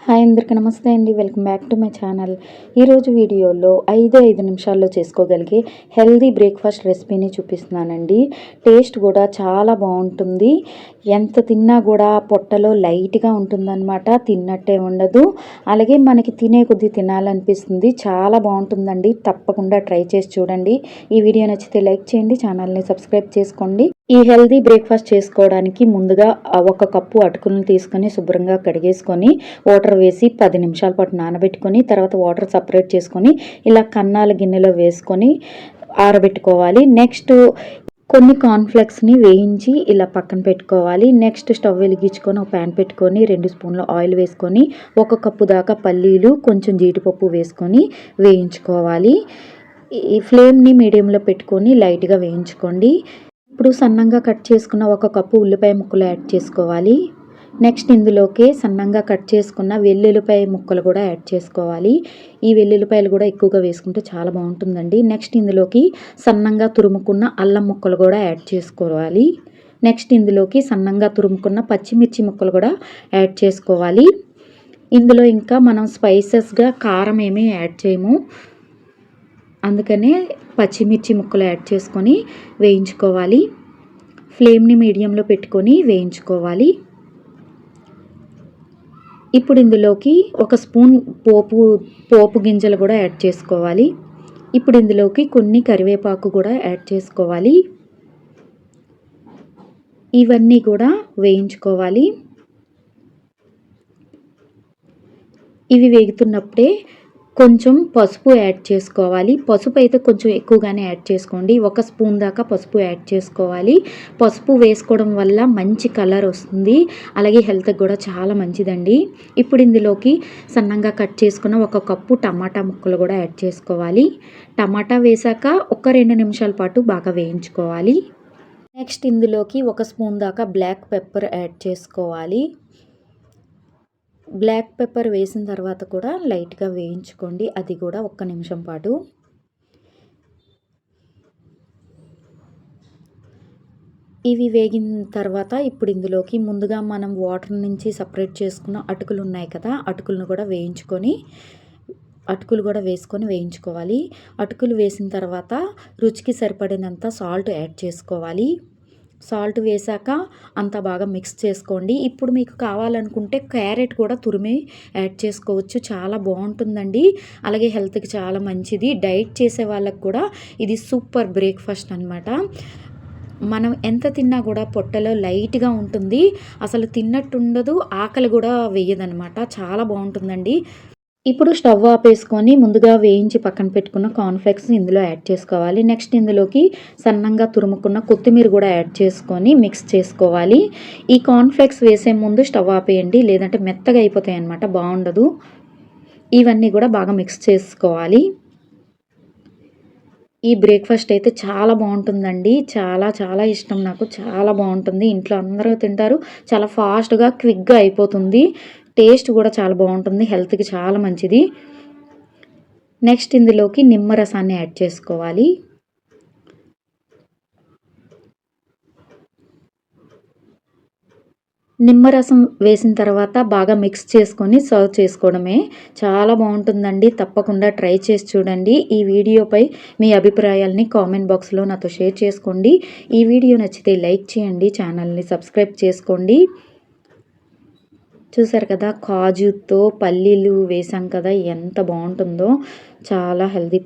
Hi అందరికీ నమస్తే అండి. Welcome back to my channel. ఈరోజు వీడియోలో 5 నిమిషాల్లో చేసుకోగలిగే హెల్దీ బ్రేక్ఫాస్ట్ రెసిపీని చూపిస్తున్నానండి. టేస్ట్ కూడా చాలా బాగుంటుంది. ఎంత తిన్నా కూడా పొట్టలో లైట్గా ఉంటుందన్నమాట. తిన్నట్టే ఉండదు. అలాగే మనకి తినే కొద్దీ తినాలనిపిస్తుంది. చాలా బాగుంటుందండి. తప్పకుండా ట్రై చేసి చూడండి. ఈ వీడియో నచ్చితే లైక్ చేయండి, ఛానల్ని సబ్స్క్రైబ్ చేసుకోండి. ఈ హెల్దీ బ్రేక్ఫాస్ట్ చేసుకోవడానికి ముందుగా 1 కప్పు అటుకులను తీసుకొని శుభ్రంగా కడిగేసుకొని వాటర్ వేసి 10 నిమిషాల పాటు నానబెట్టుకొని తర్వాత వాటర్ సపరేట్ చేసుకొని ఇలా కన్నాల గిన్నెలో వేసుకొని ఆరబెట్టుకోవాలి. నెక్స్ట్ కొన్ని కార్న్‌ఫ్లెక్స్‌ని వేయించి ఇలా పక్కన పెట్టుకోవాలి. నెక్స్ట్ స్టవ్ వెలిగించుకొని ఒక ప్యాన్ పెట్టుకొని 2 స్పూన్ల ఆయిల్ వేసుకొని 1 కప్పు దాకా పల్లీలు, కొంచెం జీడిపప్పు వేసుకొని వేయించుకోవాలి. ఈ ఫ్లేమ్‌ని మీడియంలో పెట్టుకొని లైట్‌గా వేయించుకోండి. ఇప్పుడు సన్నంగా కట్ చేసుకున్న 1 కప్పు ఉల్లిపాయ ముక్కలు యాడ్ చేసుకోవాలి. నెక్స్ట్ ఇందులోకి సన్నంగా కట్ చేసుకున్న వెల్లుల్లిపాయ ముక్కలు కూడా యాడ్ చేసుకోవాలి. ఈ వెల్లుల్లిపాయలు కూడా ఎక్కువగా వేసుకుంటే చాలా బాగుంటుందండి. నెక్స్ట్ ఇందులోకి సన్నంగా తురుముకున్న అల్లం ముక్కలు కూడా యాడ్ చేసుకోవాలి. నెక్స్ట్ ఇందులోకి సన్నంగా తురుముకున్న పచ్చిమిర్చి ముక్కలు కూడా యాడ్ చేసుకోవాలి. ఇందులో ఇంకా మనం స్పైసెస్గా కారం ఏమీ యాడ్ చేయము, అందుకనే పచ్చిమిర్చి ముక్కలు యాడ్ చేసుకొని వేయించుకోవాలి. ఫ్లేమ్ని మీడియంలో పెట్టుకొని వేయించుకోవాలి. ఇప్పుడు ఇందులోకి 1 స్పూన్ పోపు గింజలు కూడా యాడ్ చేసుకోవాలి. ఇప్పుడు ఇందులోకి కొన్ని కరివేపాకు కూడా యాడ్ చేసుకోవాలి. ఇవన్నీ కూడా వేయించుకోవాలి. ఇవి వేగుతున్నప్పుడే కొంచెం పసుపు యాడ్ చేసుకోవాలి. పసుపు అయితే కొంచెం ఎక్కువగానే యాడ్ చేసుకోండి. 1 స్పూన్ దాకా పసుపు యాడ్ చేసుకోవాలి. పసుపు వేసుకోవడం వల్ల మంచి కలర్ వస్తుంది, అలాగే హెల్త్కి కూడా చాలా మంచిదండి. ఇప్పుడు ఇందులోకి సన్నంగా కట్ చేసుకున్న 1 కప్పు టమాటా ముక్కలు కూడా యాడ్ చేసుకోవాలి. టమాటా వేసాక ఒక 2 నిమిషాల పాటు బాగా వేయించుకోవాలి. నెక్స్ట్ ఇందులోకి 1 స్పూన్ దాకా బ్లాక్ పెప్పర్ యాడ్ చేసుకోవాలి. బ్లాక్ పెప్పర్ వేసిన తర్వాత కూడా లైట్గా వేయించుకోండి, అది కూడా 1 నిమిషం పాటు. ఇవి వేగిన తర్వాత ఇప్పుడు ఇందులోకి ముందుగా మనం వాటర్ నుంచి సపరేట్ చేసుకున్న అటుకులు ఉన్నాయి కదా, అటుకులను కూడా వేసుకొని వేయించుకోవాలి. అటుకులు వేసిన తర్వాత రుచికి సరిపడినంత సాల్ట్ యాడ్ చేసుకోవాలి. సాల్ట్ వేసాక అంతా బాగా మిక్స్ చేసుకోండి. ఇప్పుడు మీకు కావాలనుకుంటే క్యారెట్ కూడా తురిమి యాడ్ చేసుకోవచ్చు, చాలా బాగుంటుందండి. అలాగే హెల్త్కి చాలా మంచిది. డైట్ చేసే వాళ్ళకి కూడా ఇది సూపర్ బ్రేక్ఫాస్ట్ అన్నమాట. మనం ఎంత తిన్నా కూడా పొట్టలో లైట్గా ఉంటుంది, అసలు తిన్నట్టు ఉండదు, ఆకలి కూడా వేయదనమాట. చాలా బాగుంటుందండి. ఇప్పుడు స్టవ్ ఆపేసుకొని ముందుగా వేయించి పక్కన పెట్టుకున్న కార్న్‌ఫ్లెక్స్ ఇందులో యాడ్ చేసుకోవాలి. నెక్స్ట్ ఇందులోకి సన్నంగా తురుముకున్న కొత్తిమీర కూడా యాడ్ చేసుకొని మిక్స్ చేసుకోవాలి. ఈ కార్న్‌ఫ్లెక్స్ వేసే ముందు స్టవ్ ఆపేయండి, లేదంటే మెత్తగా అయిపోతాయి అన్నమాట, బాగుండదు. ఇవన్నీ కూడా బాగా మిక్స్ చేసుకోవాలి. ఈ బ్రేక్ఫాస్ట్ అయితే చాలా బాగుంటుందండి. చాలా చాలా ఇష్టం నాకు, చాలా బాగుంటుంది. ఇంట్లో అందరూ తింటారు. చాలా ఫాస్ట్గా క్విక్గా అయిపోతుంది. టేస్ట్ కూడా చాలా బాగుంటుంది, హెల్త్కి చాలా మంచిది. నెక్స్ట్ ఇందులోకి నిమ్మరసాన్ని యాడ్ చేసుకోవాలి. నిమ్మరసం వేసిన తర్వాత బాగా మిక్స్ చేసుకొని సర్వ్ చేసుకోవడమే. చాలా బాగుంటుందండి. తప్పకుండా ట్రై చేసి చూడండి. ఈ వీడియోపై మీ అభిప్రాయాల్ని కామెంట్ బాక్స్లో నాతో షేర్ చేసుకోండి. ఈ వీడియో నచ్చితే లైక్ చేయండి, ఛానల్ని సబ్స్క్రైబ్ చేసుకోండి. చూసారు కదా, కాజుతో పల్లీలు వేసాం కదా, ఎంత బాగుంటుందో. చాలా హెల్తీ.